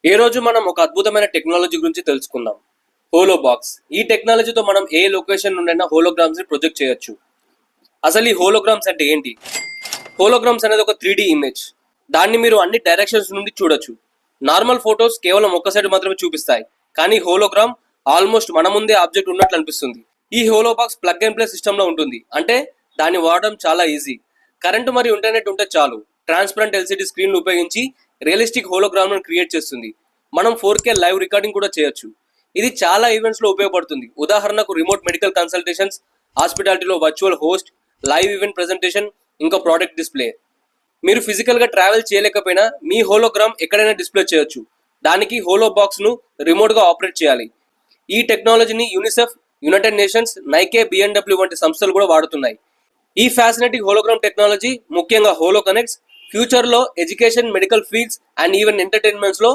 ఈ రోజు మనం ఒక అద్భుతమైన టెక్నాలజీ గురించి తెలుసుకుందాం. Hollow box. ఈ టెక్నాలజీతో మనం ఏ లొకేషన్ నుండైనా హోలోగ్రామ్స్ ని ప్రొజెక్ట్ చేయొచ్చు. అసలు ఈ హోలోగ్రామ్స్ అంటే ఏంటి? హోలోగ్రామ్స్ అనేది ఒక 3D ఇమేజ్. దాన్ని మీరు అన్ని డైరెక్షన్స్ నుండి చూడొచ్చు. నార్మల్ ఫోటోస్ కేవలం ఒక్క సైడ్ మాత్రమే చూపిస్తాయి, కానీ హోలోగ్రామ్ ఆల్మోస్ట్ మన ముందే ఆబ్జెక్ట్ ఉన్నట్లు అనిపిస్తుంది. ఈ hollow box plug and play system లో ఉంటుంది, అంటే దాన్ని వాడడం చాలా ఈజీ. కరెంటు మరియు ఇంటర్నెట్ ఉంటే చాలు, ట్రాన్స్పరెంట్ ఎల్సిడి స్క్రీన్ ఉపయోగించి రియలిస్టిక్ హోలోగ్రామ్ క్రియేట్ చేస్తుంది. మనం 4K లైవ్ రికార్డింగ్ కూడా చేయొచ్చు. ఇది చాలా ఈవెంట్స్ లో ఉపయోగపడుతుంది. ఉదాహరణకు రిమోట్ మెడికల్ కన్సల్టేషన్స్, హాస్పిటాలిటీలో virtual host, live event presentation, ఇంకా ప్రోడక్ట్ డిస్ప్లే. మీరు ఫిజికల్ గా ట్రావెల్ చేయలేకపోయినా మీ హోలోగ్రామ్ ఎక్కడైనా డిస్ప్లే చేయొచ్చు. దానికి హోలో బాక్స్ ను రిమోట్ గా ఆపరేట్ చేయాలి. ఈ టెక్నాలజీని UNICEF, United Nations, Nike, BMW వంటి సంస్థలు కూడా వాడుతున్నాయి. ఈ ఫ్యాసినేటింగ్ హోలోగ్రామ్ టెక్నాలజీ ముఖ్యంగా హోలో కనెక్ట్స్ ఫ్యూచర్ లో education, medical fields and even entertainments లో